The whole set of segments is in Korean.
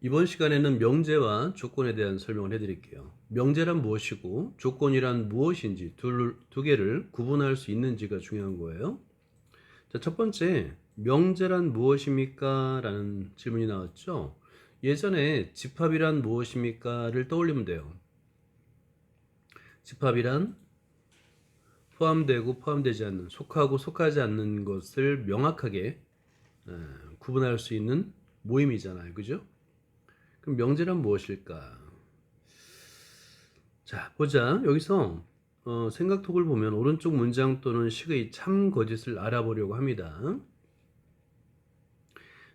이번 시간에는 명제와 조건에 대한 설명을 해드릴게요. 명제란 무엇이고 조건이란 무엇인지 두 개를 구분할 수 있는지가 중요한 거예요. 자, 첫 번째, 명제란 무엇입니까? 라는 질문이 나왔죠. 예전에 집합이란 무엇입니까?를 떠올리면 돼요. 집합이란 포함되고 포함되지 않는, 속하고 속하지 않는 것을 명확하게 구분할 수 있는 모임이잖아요. 그죠? 그럼 명제란 무엇일까? 자, 보자. 여기서 생각톡을 보면 오른쪽 문장 또는 식의 참 거짓을 알아보려고 합니다.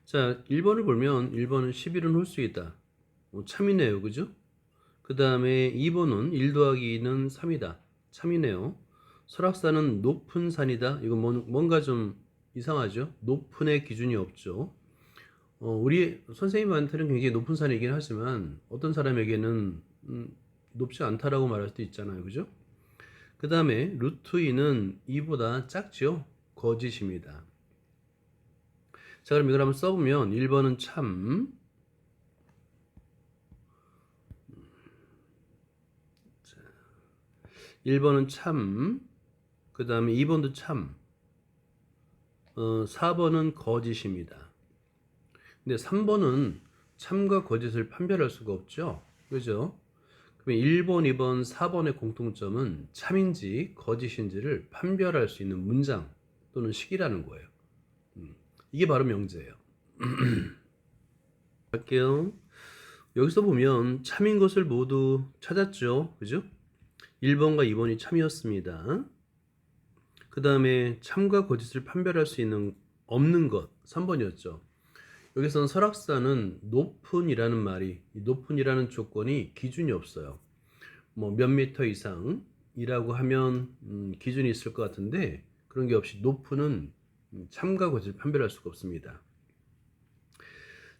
자, 1번을 보면 1번은 11은 홀수이다. 참이네요. 그죠? 그 다음에 2번은 1 더하기 2는 3이다. 참이네요. 설악산은 높은 산이다. 이건 뭔가 좀 이상하죠? 높은의 기준이 없죠. 우리 선생님한테는 굉장히 높은 산이긴 하지만 어떤 사람에게는 높지 않다라고 말할 수도 있잖아요. 그죠? 그 다음에 루트 2는 2보다 작죠? 거짓입니다. 자, 그럼 이걸 한번 써보면 1번은 참, 1번은 참, 그 다음에 2번도 참, 4번은 거짓입니다. 근데 3번은 참과 거짓을 판별할 수가 없죠? 그죠? 그러면 1번, 2번, 4번의 공통점은 참인지 거짓인지를 판별할 수 있는 문장 또는 식이라는 거예요. 이게 바로 명제예요. 할게요. 여기서 보면 참인 것을 모두 찾았죠. 그죠? 1번과 2번이 참이었습니다. 그 다음에 참과 거짓을 판별할 수 있는 없는 것 3번이었죠. 여기서는 설악산은 높은이라는 말이, 높은이라는 조건이 기준이 없어요. 뭐 몇 미터 이상이라고 하면 기준이 있을 것 같은데 그런 게 없이 높은은 참과 거짓을 판별할 수가 없습니다.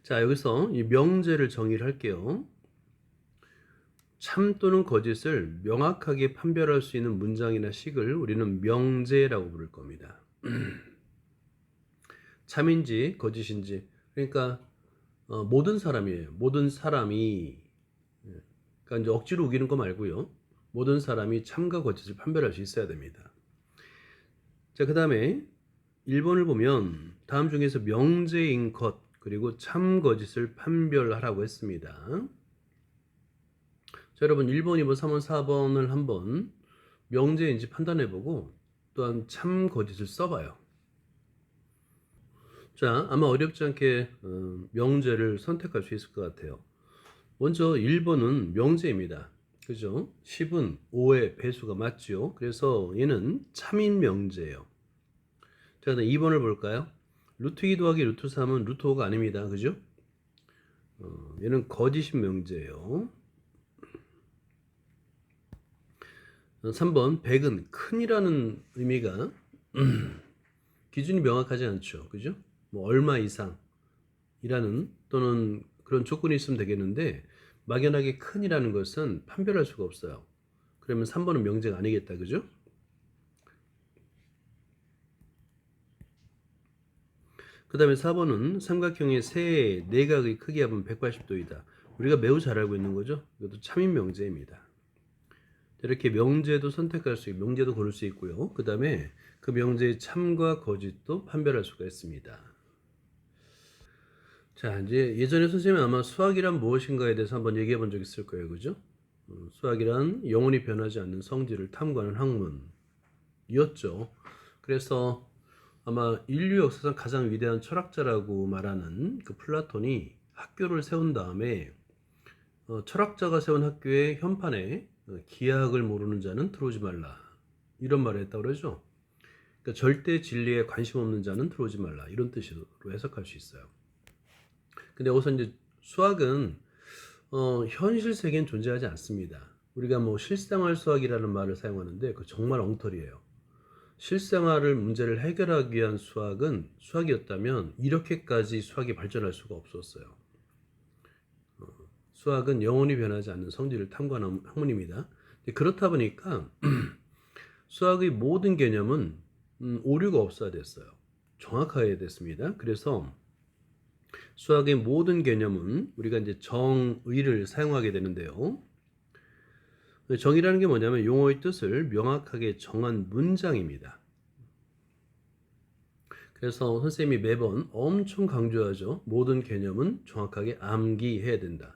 자, 여기서 이 명제를 정의를 할게요. 참 또는 거짓을 명확하게 판별할 수 있는 문장이나 식을 우리는 명제라고 부를 겁니다. 참인지 거짓인지, 그러니까 모든 사람이에요. 모든 사람이, 그러니까 이제 억지로 우기는 거 말고요. 모든 사람이 참과 거짓을 판별할 수 있어야 됩니다. 자, 그 다음에 1번을 보면 다음 중에서 명제인 것 그리고 참 거짓을 판별하라고 했습니다. 자, 여러분 1번, 2번, 3번, 4번을 한번 명제인지 판단해보고 또한 참 거짓을 써봐요. 자, 아마 어렵지 않게 명제를 선택할 수 있을 것 같아요. 먼저 1번은 명제입니다. 그죠? 10은 5의 배수가 맞죠? 그래서 얘는 참인 명제예요. 자, 2번을 볼까요? 루트 2 더하기 루트 3은 루트 5가 아닙니다. 그죠? 얘는 거짓인 명제예요. 3번 100은 큰이라는 의미가 기준이 명확하지 않죠. 그죠? 뭐 얼마 이상이라는 또는 그런 조건이 있으면 되겠는데 막연하게 큰이라는 것은 판별할 수가 없어요. 그러면 3번은 명제가 아니겠다. 그죠? 그 다음에 4번은 삼각형의 세 내각의 크기 합은 180도이다. 우리가 매우 잘 알고 있는 거죠. 이것도 참인 명제입니다. 이렇게 명제도 선택할 수 있고 명제도 고를 수 있고요. 그 다음에 그 명제의 참과 거짓도 판별할 수가 있습니다. 자, 이제 예전에 선생님은 아마 수학이란 무엇인가에 대해서 한번 얘기해 본 적 있을 거예요. 그죠? 수학이란 영원히 변하지 않는 성질을 탐구하는 학문이었죠. 그래서 아마 인류 역사상 가장 위대한 철학자라고 말하는 그 플라톤이 학교를 세운 다음에 철학자가 세운 학교의 현판에 기하학을 모르는 자는 들어오지 말라 이런 말을 했다고 그러죠. 그러니까 절대 진리에 관심 없는 자는 들어오지 말라 이런 뜻으로 해석할 수 있어요. 근데 여기서 이제 수학은 현실 세계엔 존재하지 않습니다. 우리가 뭐 실생활 수학이라는 말을 사용하는데 그 정말 엉터리예요. 실생활을 문제를 해결하기 위한 수학은 수학이었다면 이렇게까지 수학이 발전할 수가 없었어요. 수학은 영원히 변하지 않는 성질을 탐구하는 학문입니다. 그렇다 보니까 수학의 모든 개념은 오류가 없어야 됐어요. 정확해야 됐습니다. 그래서 수학의 모든 개념은 우리가 이제 정의를 사용하게 되는데요. 정의라는 게 뭐냐면 용어의 뜻을 명확하게 정한 문장입니다. 그래서 선생님이 매번 엄청 강조하죠. 모든 개념은 정확하게 암기해야 된다.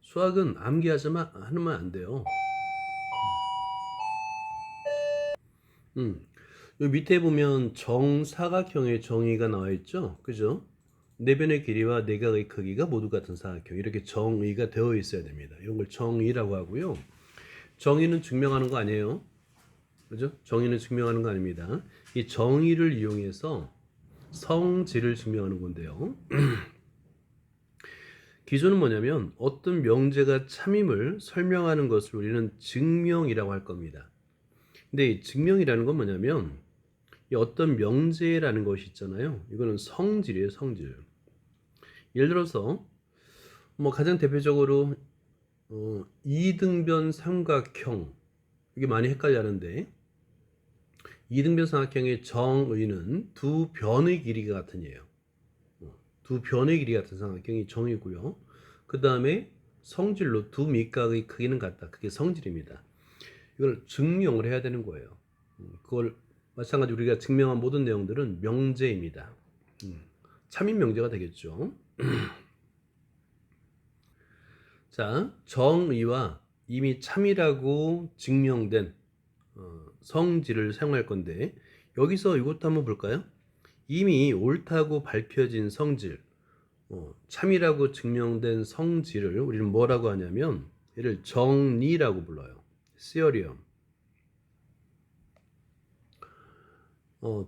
수학은 암기하지만 하면 안 돼요. 요 밑에 보면 정사각형의 정의가 나와 있죠. 그죠? 네 변의 길이와 내각의 크기가 모두 같은 사각형. 이렇게 정의가 되어 있어야 됩니다. 이런 걸 정의라고 하고요. 정의는 증명하는 거 아니에요. 그죠? 정의는 증명하는 거 아닙니다. 이 정의를 이용해서 성질을 증명하는 건데요. 기존은 뭐냐면 어떤 명제가 참임을 설명하는 것을 우리는 증명이라고 할 겁니다. 근데 이 증명이라는 건 뭐냐면 이 어떤 명제라는 것이 있잖아요. 이거는 성질이에요, 성질. 예를 들어서 뭐 가장 대표적으로 이등변 삼각형, 이게 많이 헷갈려하는데 이등변 삼각형의 정의는 두 변의 길이가 같은 이에요. 두 변의 길이 같은 삼각형이 정이고요. 그 다음에 성질로 두 밑각의 크기는 같다. 그게 성질입니다. 이걸 증명을 해야 되는 거예요. 그걸 마찬가지로 우리가 증명한 모든 내용들은 명제입니다. 참인 명제가 되겠죠. 자, 정의와 이미 참이라고 증명된 성질을 사용할 건데 여기서 이것도 한번 볼까요? 이미 옳다고 밝혀진 성질, 참이라고 증명된 성질을 우리는 뭐라고 하냐면 얘를 정리라고 불러요. 시어리엄.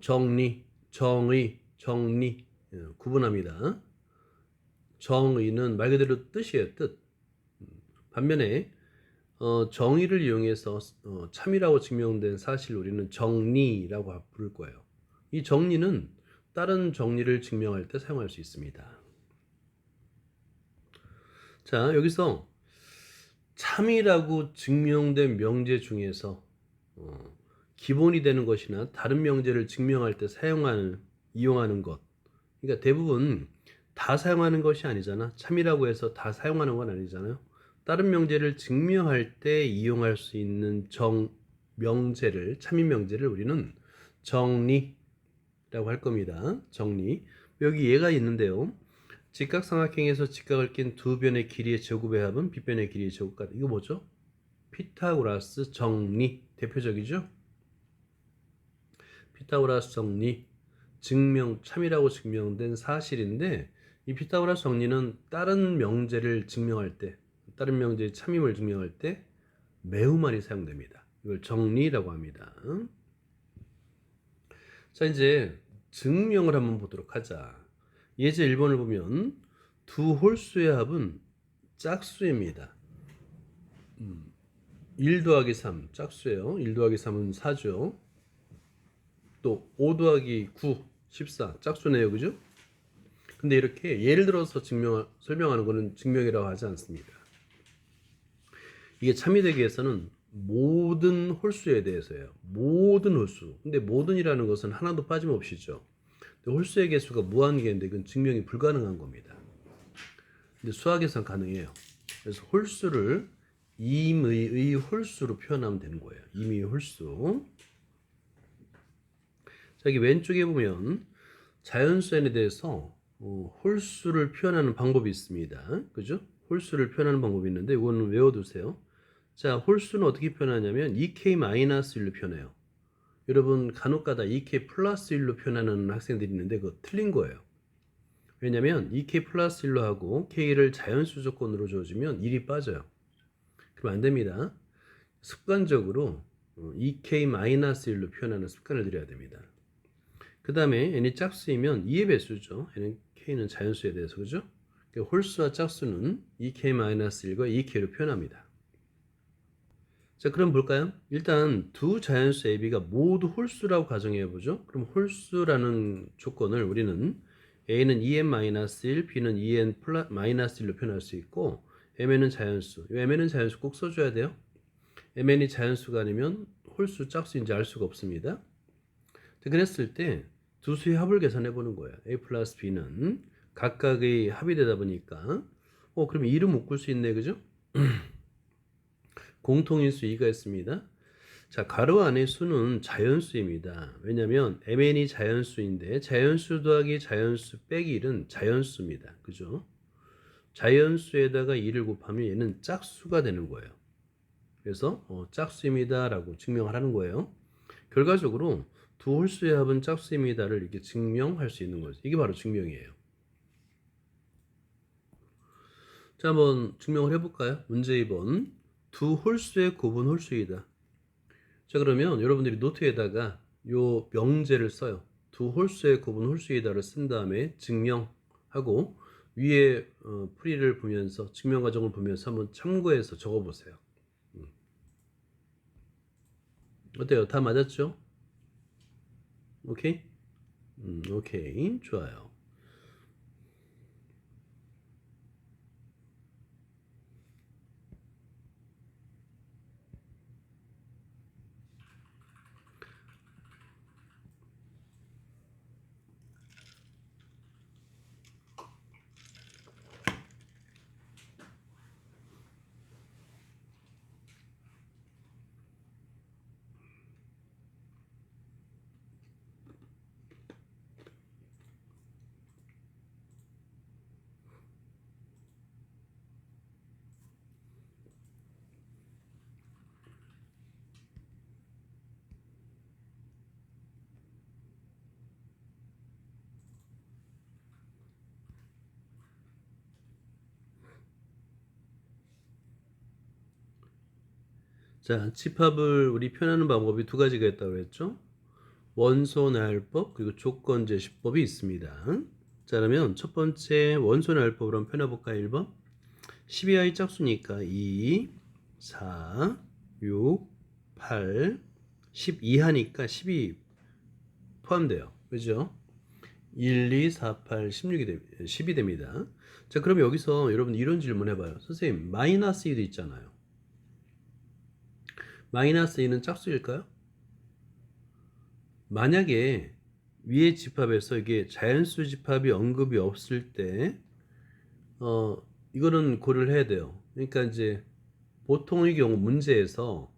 정리, 정의, 정리 구분합니다. 정의는 말 그대로 뜻이에요, 뜻. 반면에 정의를 이용해서 참이라고 증명된 사실을 우리는 정리라고 부를 거예요. 이 정리는 다른 정리를 증명할 때 사용할 수 있습니다. 자, 여기서 참이라고 증명된 명제 중에서 기본이 되는 것이나 다른 명제를 증명할 때 이용하는 것. 그러니까 대부분 다 사용하는 것이 아니잖아. 참이라고 해서 다 사용하는 건 아니잖아요. 다른 명제를 증명할 때 이용할 수 있는 명제를, 참인 명제를 우리는 정리라고 할 겁니다. 정리. 여기 얘가 있는데요. 직각삼각형에서 직각을 낀 두 변의 길이의 제곱의 합은 빗변의 길이의 제곱 같다. 이거 뭐죠? 피타고라스 정리. 대표적이죠? 피타고라스 정리. 참이라고 증명된 사실인데 이 피타고라스 정리는 다른 명제를 증명할 때, 다른 명제의 참임을 증명할 때 매우 많이 사용됩니다. 이걸 정리라고 합니다. 자, 이제 증명을 한번 보도록 하자. 예제 1번을 보면 두 홀수의 합은 짝수입니다. 1 더하기 3 짝수예요. 1 더하기 3은 4죠. 또 5 더하기 9 14 짝수네요. 그죠? 근데 이렇게 예를 들어서 설명하는 것은 증명이라고 하지 않습니다. 이게 참이 되기 위해서는 모든 홀수에 대해서예요. 모든 홀수. 근데 모든이라는 것은 하나도 빠짐없이죠. 홀수의 개수가 무한계인데 이건 증명이 불가능한 겁니다. 근데 수학에서는 가능해요. 그래서 홀수를 임의의 홀수로 표현하면 되는 거예요. 임의의 홀수. 자, 여기 왼쪽에 보면 자연수 n에 대해서 홀수를 표현하는 방법이 있습니다. 그죠? 홀수를 표현하는 방법이 있는데 이거는 외워두세요. 자, 홀수는 어떻게 표현하냐면 2k-1로 표현해요. 여러분 간혹가다 2k 플러스 1로 표현하는 학생들이 있는데 그거 틀린 거예요. 왜냐면 2k 플러스 1로 하고 k를 자연수 조건으로 줘주면 1이 빠져요. 그럼 안 됩니다. 습관적으로 2k-1로 표현하는 습관을 들여야 됩니다. 그 다음에 n이 짝수이면 2의 배수죠. k는 자연수에 대해서 그죠? 홀수와 짝수는 2k-1과 2k로 표현합니다. 자, 그럼 볼까요? 일단 두 자연수 AB가 모두 홀수라고 가정해 보죠. 그럼 홀수라는 조건을 우리는 A는 2n-1, B는 2n-1로 표현할 수 있고 MN은 자연수. 이 MN은 자연수 꼭 써줘야 돼요. MN이 자연수가 아니면 홀수, 짝수인지 알 수가 없습니다. 그랬을 때 두 수의 합을 계산해 보는 거예요. A 플러스 B는 각각의 합의되다 보니까 그럼 2를 묶을 수 있네, 그죠? 공통인수 2가 있습니다. 자, 가로 안의 수는 자연수입니다. 왜냐하면 mn이 자연수인데 자연수 더하기 자연수 빼기 1은 자연수입니다. 그죠? 자연수에다가 2를 곱하면 얘는 짝수가 되는 거예요. 그래서 짝수입니다 라고 증명을 하는 거예요. 결과적으로 두 홀수의 합은 짝수입니다를 이렇게 증명할 수 있는 거죠. 이게 바로 증명이에요. 자, 한번 증명을 해볼까요? 문제 2번. 두 홀수의 곱은 홀수이다. 자, 그러면 여러분들이 노트에다가 요 명제를 써요. 두 홀수의 곱은 홀수이다를 쓴 다음에 증명하고 위에 풀이를 보면서 증명 과정을 보면서 한번 참고해서 적어보세요. 어때요? 다 맞았죠? 오케이? 오케이. 좋아요. 자, 집합을 우리 표현하는 방법이 두 가지가 있다고 했죠? 원소 나열법 그리고 조건 제시법이 있습니다. 자, 그러면 첫 번째 원소 나열법으로 한번 표현해볼까요? 1번 12i 짝수니까 2, 4, 6, 8, 12하니까 12 포함돼요. 그죠? 1, 2, 4, 8, 16이 10이 됩니다. 자, 그럼 여기서 여러분 이런 질문 해봐요. 선생님, 마이너스 2도 있잖아요. 마이너스 2는 짝수일까요? 만약에 위의 집합에서 이게 자연수 집합이 언급이 없을 때, 이거는 고려를 해야 돼요. 그러니까 이제 보통의 경우 문제에서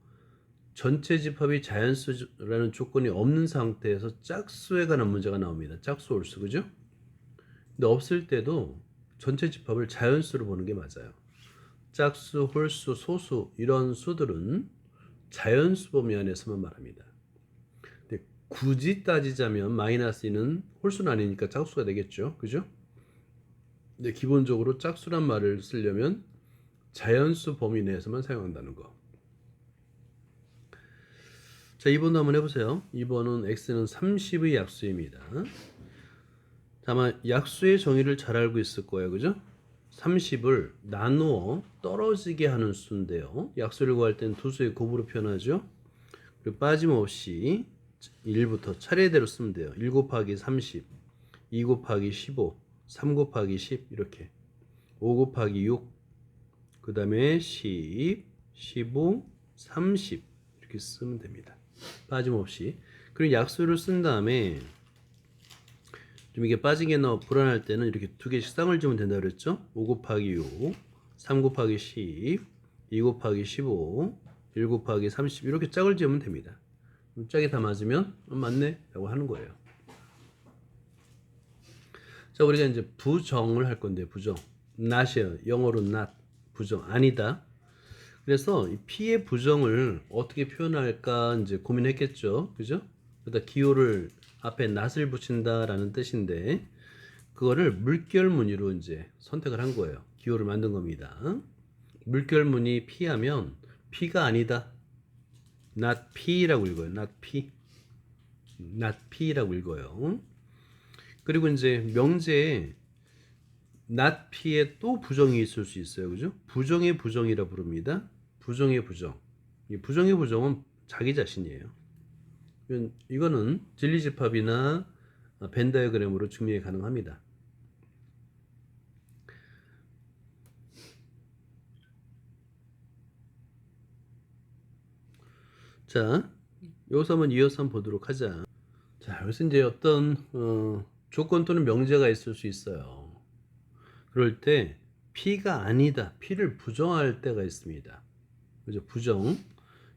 전체 집합이 자연수라는 조건이 없는 상태에서 짝수에 관한 문제가 나옵니다. 짝수 홀수, 그죠? 근데 없을 때도 전체 집합을 자연수로 보는 게 맞아요. 짝수, 홀수, 소수 이런 수들은 자연수 범위 안에서만 말합니다. 근데 굳이 따지자면 마이너스 2는 홀수는 아니니까 짝수가 되겠죠. 그죠? 근데 기본적으로 짝수란 말을 쓰려면 자연수 범위 내에서만 사용한다는 거. 자, 2번도 한번 해보세요. 2번은 x는 30의 약수입니다. 아마 약수의 정의를 잘 알고 있을 거예요. 그죠? 30을 나누어 떨어지게 하는 수인데요. 약수를 구할 때는 두 수의 곱으로 표현하죠. 그리고 빠짐없이 1부터 차례대로 쓰면 돼요. 1 곱하기 30, 2 곱하기 15, 3 곱하기 10 이렇게 5 곱하기 6, 그 다음에 10, 15, 30 이렇게 쓰면 됩니다. 빠짐없이. 그리고 약수를 쓴 다음에 좀 이게 빠지게 나와 불안할 때는 이렇게 두 개씩 쌍을 지으면 된다 그랬죠? 5 곱하기 6, 3 곱하기 10, 2 곱하기 15, 1 곱하기 30 이렇게 짝을 지으면 됩니다. 짝이 다 맞으면 맞네 라고 하는 거예요. 자, 우리가 이제 부정을 할 건데 부정. not이에요. 영어로 not. 부정. 아니다. 그래서 이 P의 부정을 어떻게 표현할까 이제 고민했겠죠. 그죠? 그러다 기호를 앞에 not을 붙인다라는 뜻인데 그거를 물결무늬로 이제 선택을 한 거예요. 기호를 만든 겁니다. 물결무늬 P하면 P가 아니다. not P라고 읽어요. not P. not P라고 읽어요. 그리고 이제 명제에 not P에 또 부정이 있을 수 있어요. 그죠? 부정의 부정이라 부릅니다. 부정의 부정. 이 부정의 부정은 자기 자신이에요. 이거는 진리집합이나 벤 다이어그램으로 증명이 가능합니다. 자, 여기서 한번 이어서 한번 보도록 하자. 자, 여기서 이제 어떤 조건 또는 명제가 있을 수 있어요. 그럴 때 P가 아니다. P를 부정할 때가 있습니다. 그죠? 부정.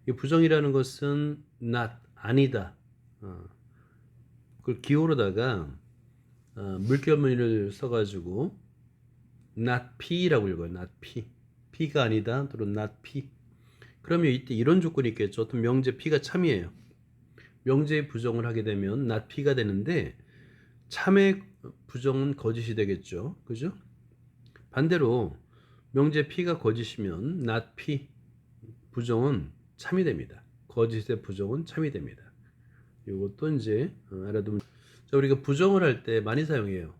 이 부정이라는 것은 not 아니다. 그걸 기호로다가 물결무늬를 써가지고 not P라고 읽어요. not P. P가 아니다. 또는 not P. 그러면 이때 이런 조건이 있겠죠. 어떤 명제 P가 참이에요. 명제의 부정을 하게 되면 not P가 되는데 참의 부정은 거짓이 되겠죠. 그죠? 반대로 명제 P가 거짓이면 not P 부정은 참이 됩니다. 거짓의 부정은 참이 됩니다. 이것도 이제 알아두면. 자, 우리가 부정을 할 때 많이 사용해요.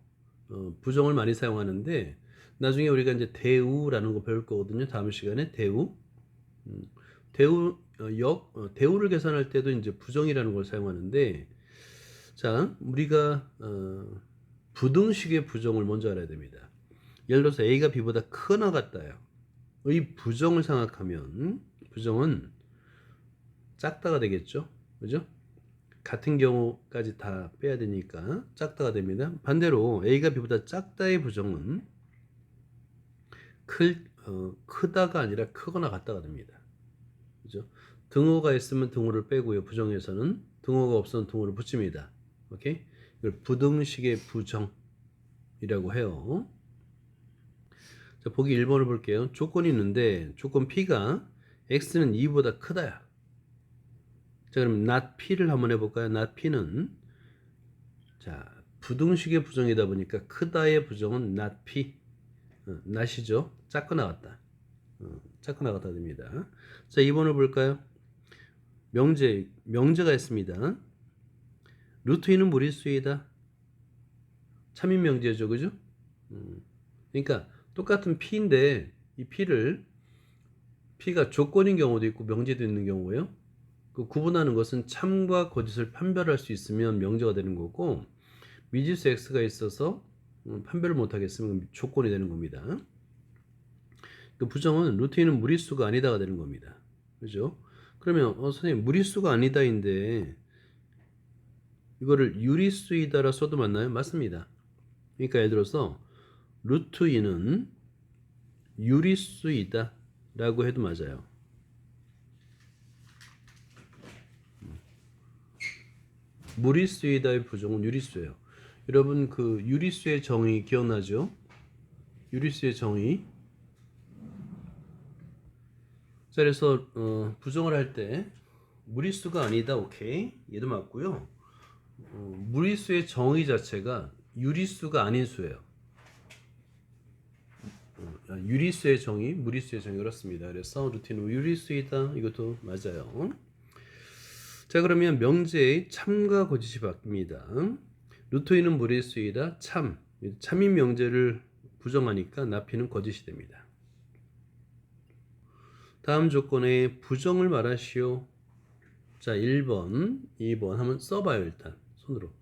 부정을 많이 사용하는데 나중에 우리가 이제 대우라는 거 배울 거거든요. 다음 시간에 대우. 대우를 계산할 때도 이제 부정이라는 걸 사용하는데, 자, 우리가 부등식의 부정을 먼저 알아야 됩니다. 예를 들어서 A가 B보다 크거나 같다요. 의 부정을 생각하면 부정은 작다가 되겠죠. 그죠? 같은 경우까지 다 빼야 되니까 작다가 됩니다. 반대로 A가 B보다 작다의 부정은 크다가 아니라 크거나 같다가 됩니다. 그죠? 등호가 있으면 등호를 빼고요. 부정에서는 등호가 없으면 등호를 붙입니다. 오케이? 이걸 부등식의 부정이라고 해요. 자, 보기 1번을 볼게요. 조건이 있는데 조건 P가 X는 2보다 크다야. 자, 그럼 not P를 한번 해볼까요? not P는 자, 부등식의 부정이다 보니까 크다의 부정은 not P. not이죠. 작거나 같다. 작거나 같다 됩니다. 자, 2번을 볼까요? 명제가 있습니다. 루트 2는 무리수이다. 참인 명제죠. 그죠? 그러니까 똑같은 P인데 이 P가 조건인 경우도 있고 명제도 있는 경우예요. 그 구분하는 것은 참과 거짓을 판별할 수 있으면 명제가 되는 거고, 미지수 X가 있어서 판별을 못하겠으면 조건이 되는 겁니다. 그 부정은 루트 2는 무리수가 아니다가 되는 겁니다. 그죠? 그러면 선생님 무리수가 아니다인데 이거를 유리수이다라 써도 맞나요? 맞습니다. 그러니까 예를 들어서 루트 2는 유리수이다 라고 해도 맞아요. 무리수이다의 부정은 유리수예요. 여러분 그 유리수의 정의 기억나죠? 유리수의 정의. 자, 그래서 부정을 할 때 무리수가 아니다. 오케이. 얘도 맞고요. 무리수의 정의 자체가 유리수가 아닌 수예요. 유리수의 정의, 무리수의 정의 그렇습니다. 그래서 루트는 유리수이다. 이것도 맞아요. 자, 그러면 명제의 참과 거짓이 바뀝니다. 루트 2는 무리수이다. 참인 명제를 부정하니까 나피는 거짓이 됩니다. 다음 조건에 부정을 말하시오. 자, 1번, 2번 한번 써봐요. 일단 손으로.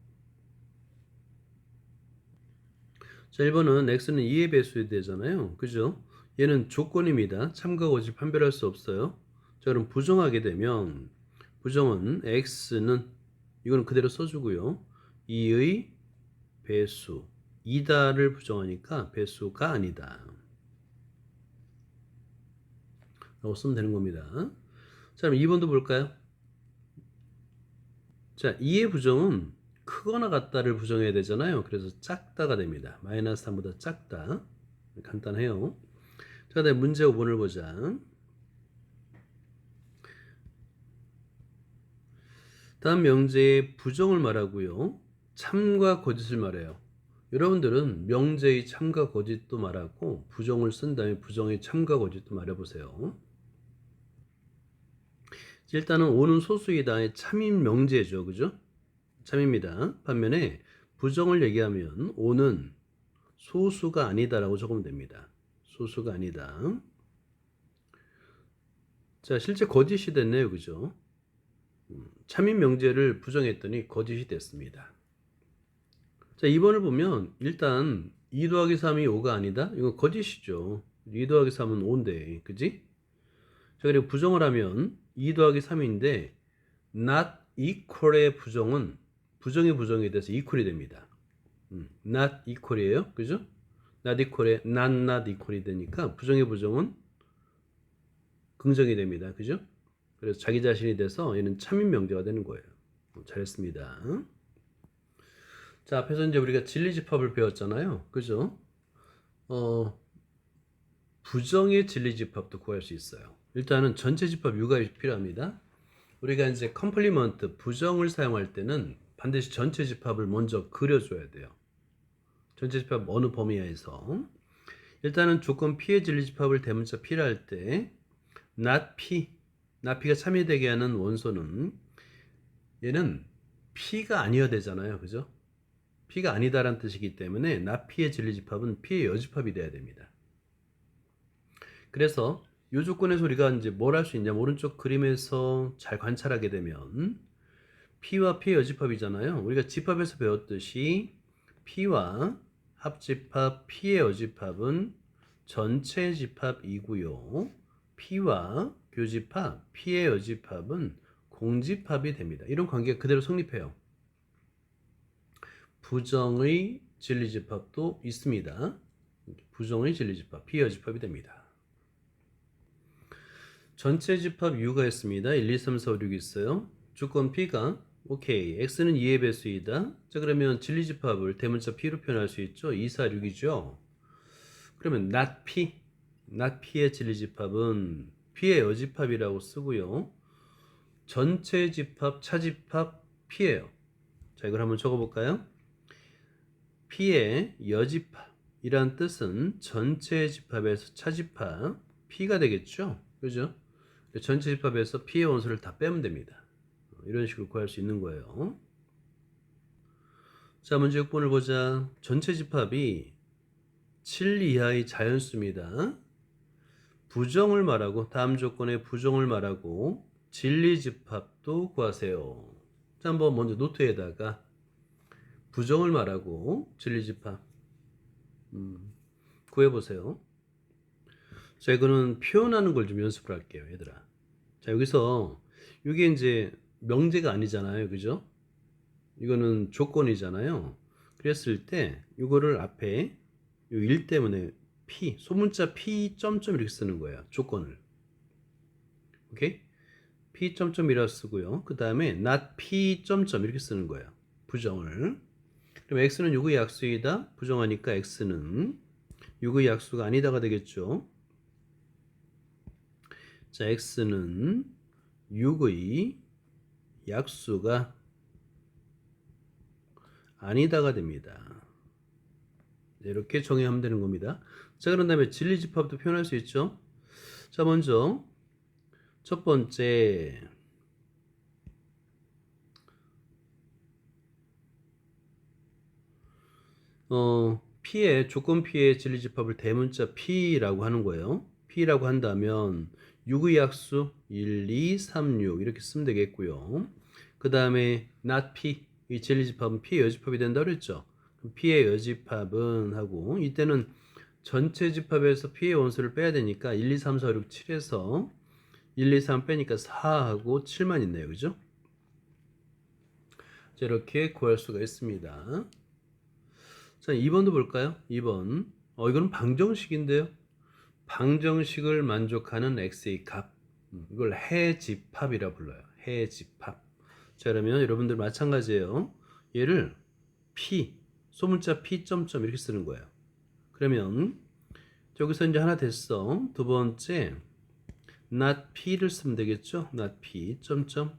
자, 1번은 x는 2의 배수에 되잖아요. 그죠? 얘는 조건입니다. 참과 거짓 판별할 수 없어요. 자, 그럼 부정하게 되면 부정은 x는 이거는 그대로 써주고요. 2의 배수 이다를 부정하니까 배수가 아니다 라고 쓰면 되는 겁니다. 자, 그럼 2번도 볼까요? 자, 2의 부정은 크거나 같다를 부정해야 되잖아요. 그래서 작다가 됩니다. 마이너스 3보다 작다. 간단해요. 자, 다음 문제 5번을 보자. 다음 명제의 부정을 말하고요. 참과 거짓을 말해요. 여러분들은 명제의 참과 거짓도 말하고 부정을 쓴 다음에 부정의 참과 거짓도 말해보세요. 일단은 5는 소수이다의 참인 명제죠. 그죠? 참입니다. 반면에 부정을 얘기하면 5는 소수가 아니다라고 적으면 됩니다. 소수가 아니다. 자, 실제 거짓이 됐네요. 그죠? 참인 명제를 부정했더니 거짓이 됐습니다. 자, 2번을 보면 일단 2 더하기 3이 5가 아니다. 이건 거짓이죠. 2 더하기 3은 5인데, 그지? 자, 그리고 부정을 하면 2 더하기 3인데 not equal의 부정은 부정의 부정에 대해서 equal이 됩니다. not equal이에요. 그죠? not equal에 not equal이 되니까 부정의 부정은 긍정이 됩니다. 그죠? 그래서 자기 자신이 돼서 얘는 참인 명제가 되는 거예요. 잘했습니다. 자, 앞에서 이제 우리가 진리집합을 배웠잖아요. 그죠? 부정의 진리집합도 구할 수 있어요. 일단은 전체 집합 U가 필요합니다. 우리가 이제 컴플리먼트 부정을 사용할 때는 반드시 전체 집합을 먼저 그려줘야 돼요. 전체 집합 어느 범위하에서. 일단은 조건 P의 진리집합을 대문자 P라 할 때 not P가 참여되게 하는 원소는 얘는 P가 아니어야 되잖아요. 그죠? P가 아니다라는 뜻이기 때문에 not P의 진리집합은 P의 여집합이 돼야 됩니다. 그래서 이 조건에서 우리가 이제 뭘 할 수 있냐면 오른쪽 그림에서 잘 관찰하게 되면 P와 P의 여집합이잖아요. 우리가 집합에서 배웠듯이 P와 합집합 P의 여집합은 전체 집합이고요. P와 교집합 P의 여집합은 공집합이 됩니다. 이런 관계가 그대로 성립해요. 부정의 진리집합도 있습니다. 부정의 진리집합 P의 여집합이 됩니다. 전체 집합 U가 있습니다. 1, 2, 3, 4, 5, 6 있어요. 조건 P가 오케이. X는 2의 배수이다. 자, 그러면 진리집합을 대문자 P로 표현할 수 있죠. 2, 4, 6이죠. 그러면 not P의 진리집합은 P의 여집합이라고 쓰고요. 전체 집합, 차집합 P예요. 자, 이걸 한번 적어볼까요? P의 여집합이란 뜻은 전체 집합에서 차집합 P가 되겠죠. 그죠? 전체 집합에서 P의 원소를 다 빼면 됩니다. 이런 식으로 구할 수 있는 거예요. 자, 문제 6번을 보자. 전체 집합이 7 이하의 자연수입니다. 부정을 말하고 다음 조건의 부정을 말하고 진리 집합도 구하세요. 자, 한번 먼저 노트에다가 부정을 말하고 진리 집합 구해보세요. 자, 이거는 표현하는 걸 좀 연습을 할게요, 얘들아. 자, 여기서 이게 이제 명제가 아니잖아요, 그죠? 이거는 조건이잖아요. 그랬을 때 이거를 앞에 이 일 때문에 P, 소문자 P 점점 이렇게 쓰는 거예요, 조건을. 오케이? P 점점이라 쓰고요. 그 다음에 not P 점점 이렇게 쓰는 거예요, 부정을. 그럼 X는 6의 약수이다. 부정하니까 X는 6의 약수가 아니다가 되겠죠. 자, X는 6의 약수가 아니다가 됩니다. 이렇게 정의하면 되는 겁니다. 자, 그런 다음에 진리집합도 표현할 수 있죠. 자, 먼저 첫 번째 P의 조건 P의 진리집합을 대문자 P라고 하는 거예요. P라고 한다면 6의 약수 1, 2, 3, 6 이렇게 쓰면 되겠고요. 그 다음에 not P, 이 진리집합은 P의 여집합이 된다고 그랬죠. P의 여집합은 하고 이때는 전체 집합에서 P의 원소를 빼야 되니까 1, 2, 3, 4, 5, 6, 7에서 1, 2, 3 빼니까 4하고 7만 있네요. 그죠? 자, 이렇게 구할 수가 있습니다. 자, 2번도 볼까요? 2번. 이거는 방정식인데요. 방정식을 만족하는 x의 값. 이걸 해집합이라 불러요. 해집합. 자, 그러면 여러분들 마찬가지예요. 얘를 P, 소문자 P 점점 이렇게 쓰는 거예요. 그러면 여기서 이제 하나 됐어. 두 번째 not P를 쓰면 되겠죠. not P 점점.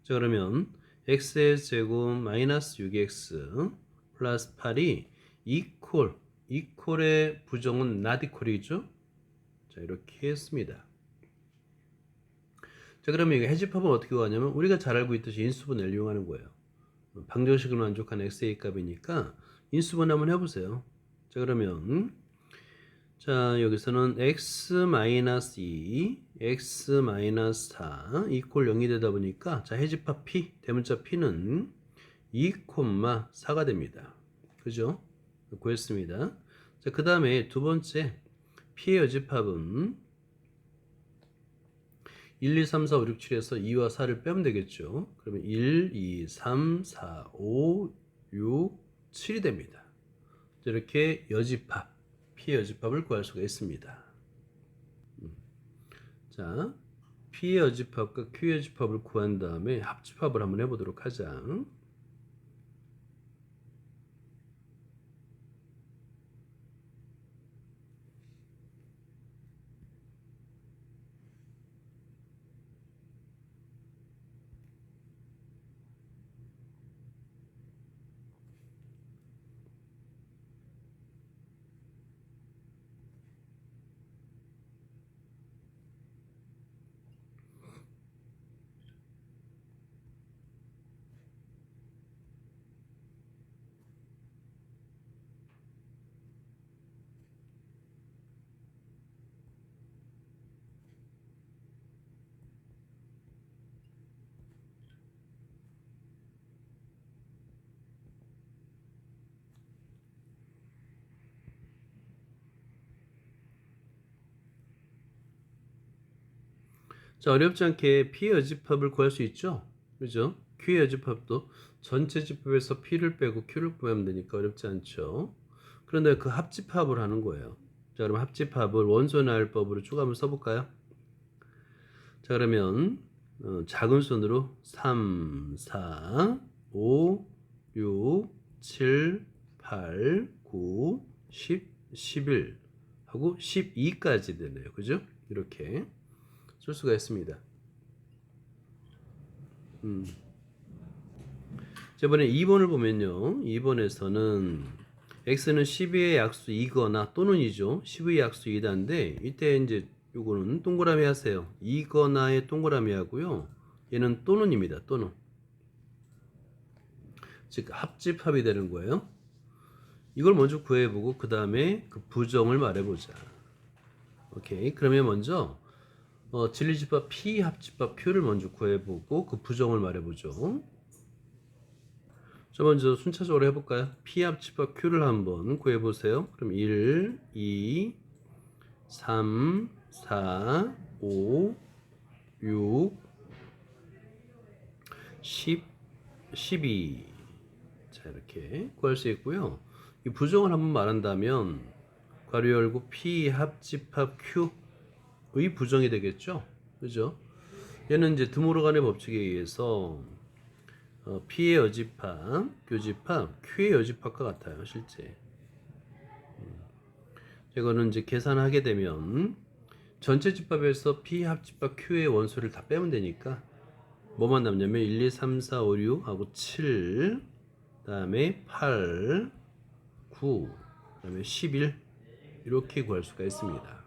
자, 그러면 x의 제곱 마이너스 6x 플러스 8이 이퀄의 부정은 not equal이죠. 자, 이렇게 했습니다. 자, 그러면 이거 해집합은 어떻게 구하냐면 우리가 잘 알고 있듯이 인수분해를 이용하는 거예요. 방정식을 만족한 x의 값이니까 인수분해 한번 해보세요. 자, 그러면 자, 여기서는 x-2, x-4 이퀄 0이 되다 보니까 자, 해집합 p, 대문자 p는 2,4가 됩니다. 그죠? 구했습니다. 자, 그 다음에 두 번째 p의 여집합은 1, 2, 3, 4, 5, 6, 7에서 2와 4를 빼면 되겠죠. 그러면 1, 2, 3, 4, 5, 6, 7이 됩니다. 이렇게 여집합, P의 여집합을 구할 수가 있습니다. 자, P의 여집합과 Q의 여집합을 구한 다음에 합집합을 한번 해보도록 하자. 자, 어렵지 않게 P의 여집합을 구할 수 있죠? 그죠? Q의 여집합도 전체 집합에서 P를 빼고 Q를 구하면 되니까 어렵지 않죠? 그런데 그 합집합을 하는 거예요. 자, 그럼 합집합을 원소 나열법으로 쭉 한번 써볼까요? 자, 그러면 작은 순으로 3, 4, 5, 6, 7, 8, 9, 10, 11 하고 12까지 되네요. 그죠? 이렇게 쓸 수가 있습니다. 자, 이번에 2번을 보면요. 2번에서는 x는 12의 약수 2거나 또는이죠. 10의 약수 2다인데 이때 이제 요거는 동그라미 하세요. 2거나의 동그라미 하고요. 얘는 또는입니다. 또는. 즉 합집합이 되는 거예요. 이걸 먼저 구해보고 그 다음에 그 부정을 말해보자. 오케이. 그러면 먼저 진리집합 P 합집합 Q를 먼저 구해보고 그 부정을 말해보죠. 자, 먼저 순차적으로 해볼까요? P 합집합 Q를 한번 구해보세요. 그럼 1, 2, 3, 4, 5, 6, 10, 12. 자, 이렇게 구할 수 있고요. 이 부정을 한번 말한다면 괄호 열고 P 합집합 Q의 부정이 되겠죠? 그죠? 얘는 이제 드모르간의 법칙에 의해서 P의 여집합, 교집합, Q의 여집합과 같아요, 실제. 이거는 이제 계산하게 되면 전체 집합에서 P 합집합 Q의 원소를 다 빼면 되니까 뭐만 남냐면 1, 2, 3, 4, 5, 6 하고 7, 그다음에 8, 9, 그다음에 11 이렇게 구할 수가 있습니다.